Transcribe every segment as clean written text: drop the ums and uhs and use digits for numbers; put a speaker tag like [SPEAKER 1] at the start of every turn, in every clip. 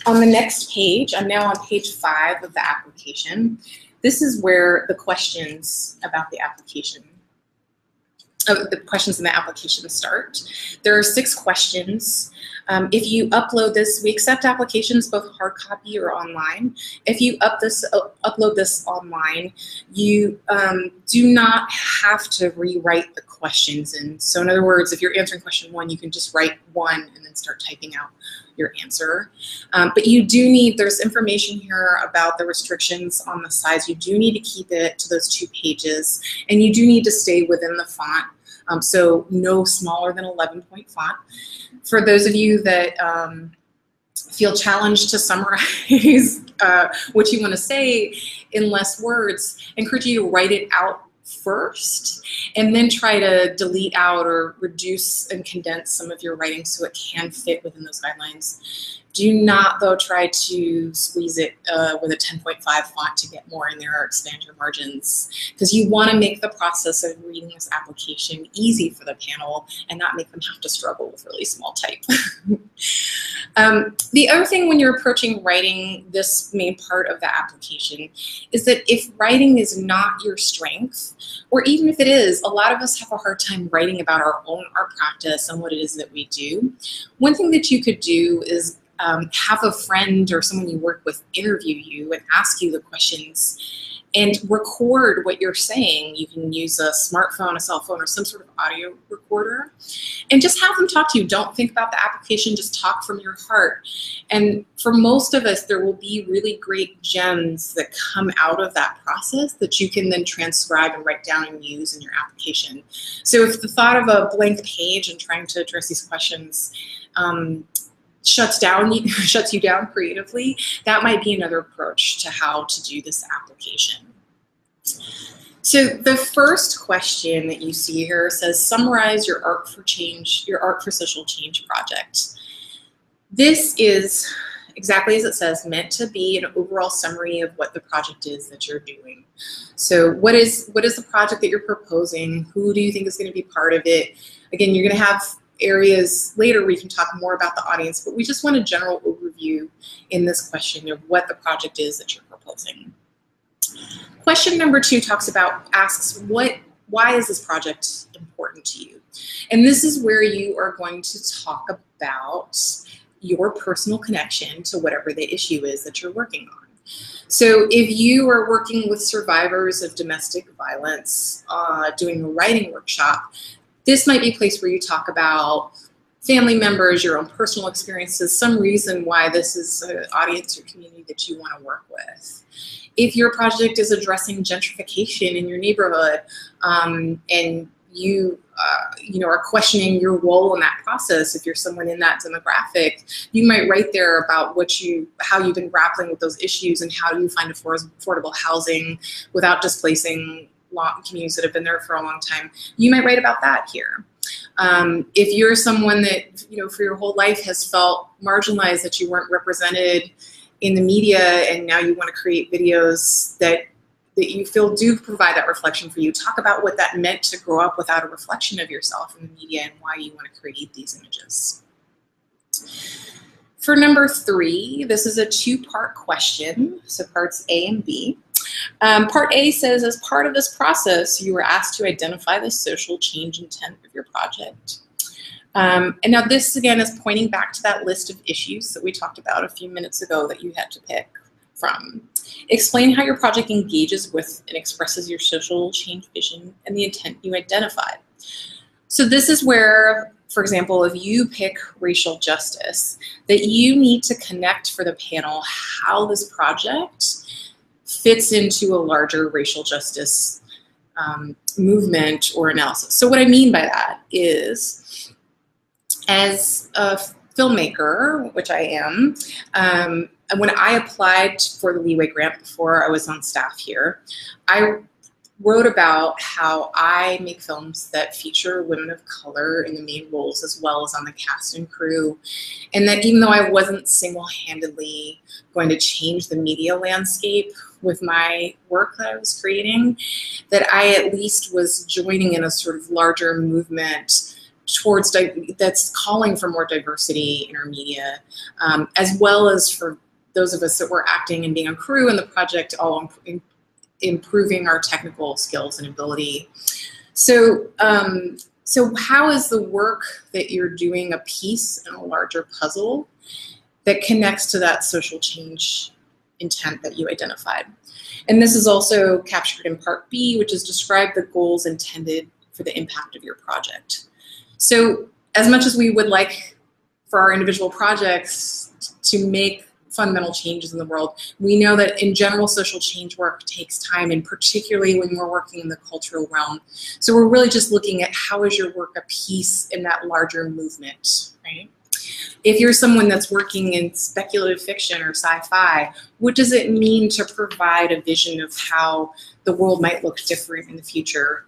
[SPEAKER 1] On the next page, I'm now on page 5 of the application. This is where the questions about the application, the questions in the application start. There are 6 questions. If you upload this, we accept applications both hard copy or online. If you upload this online, you do not have to rewrite the questions. And so in other words, if you're answering question 1, you can just write 1 and then start typing out your answer. But you do need, there's information here about the restrictions on the size. You do need to keep it to those 2 pages, and you do need to stay within the font. So no smaller than 11-point font. For those of you that feel challenged to summarize what you want to say in less words, I encourage you to write it out first and then try to delete out or reduce and condense some of your writing so it can fit within those guidelines. Do not, though, try to squeeze it with a 10.5 font to get more in there or expand your margins, because you want to make the process of reading this application easy for the panel and not make them have to struggle with really small type. The other thing when you're approaching writing this main part of the application is that if writing is not your strength, or even if it is, a lot of us have a hard time writing about our own art practice and what it is that we do. One thing that you could do is have a friend or someone you work with interview you and ask you the questions and record what you're saying. You can use a smartphone, a cell phone, or some sort of audio recorder, and just have them talk to you. Don't think about the application, just talk from your heart. And for most of us, there will be really great gems that come out of that process that you can then transcribe and write down and use in your application. So if the thought of a blank page and trying to address these questions shuts you down creatively, that might be another approach to how to do this application. So the first question that you see here says, summarize your Art for Change, your Art for Social Change project. This is exactly as it says, meant to be an overall summary of what the project is that you're doing. So what is the project that you're proposing? Who do you think is going to be part of it? Again, you're going to have areas later we can talk more about the audience, but we just want a general overview in this question of what the project is that you're proposing. Question number 2 asks why is this project important to you? And this is where you are going to talk about your personal connection to whatever the issue is that you're working on. So if you are working with survivors of domestic violence, doing a writing workshop, this might be a place where you talk about family members, your own personal experiences, some reason why this is an audience or community that you want to work with. If your project is addressing gentrification in your neighborhood and you are questioning your role in that process, if you're someone in that demographic, you might write there about how you've been grappling with those issues and how do you find affordable housing without displacing communities that have been there for a long time. You might write about that here. If you're someone that, for your whole life has felt marginalized, that you weren't represented in the media, and now you want to create videos that you feel do provide that reflection for you, talk about what that meant to grow up without a reflection of yourself in the media and why you want to create these images. For number 3, this is a 2-part question, so parts A and B. Part A says, as part of this process, you were asked to identify the social change intent of your project. And now this, again, is pointing back to that list of issues that we talked about a few minutes ago that you had to pick from. Explain how your project engages with and expresses your social change vision and the intent you identified. So this is where, for example, if you pick racial justice, that you need to connect for the panel how this project fits into a larger racial justice movement or analysis. So what I mean by that is, as a filmmaker, which I am, when I applied for the Leeway Grant before I was on staff here, I wrote about how I make films that feature women of color in the main roles as well as on the cast and crew, and that even though I wasn't single-handedly going to change the media landscape with my work that I was creating, that I at least was joining in a sort of larger movement that's calling for more diversity in our media, as well as for those of us that were acting and being a crew in the project, all improving our technical skills and ability. So, so how is the work that you're doing a piece in a larger puzzle that connects to that social change intent that you identified? And this is also captured in Part B, which is describe the goals intended for the impact of your project. So as much as we would like for our individual projects to make fundamental changes in the world, we know that in general social change work takes time, and particularly when we're working in the cultural realm. So we're really just looking at how is your work a piece in that larger movement, right? If you're someone that's working in speculative fiction or sci-fi, what does it mean to provide a vision of how the world might look different in the future?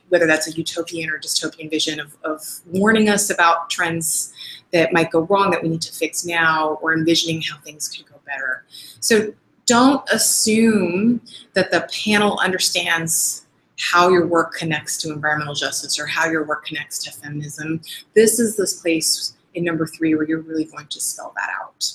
[SPEAKER 1] Whether that's a utopian or dystopian vision of warning us about trends that might go wrong that we need to fix now, or envisioning how things could go better. So don't assume that the panel understands how your work connects to environmental justice or how your work connects to feminism. This is this place in number 3 where you're really going to spell that out.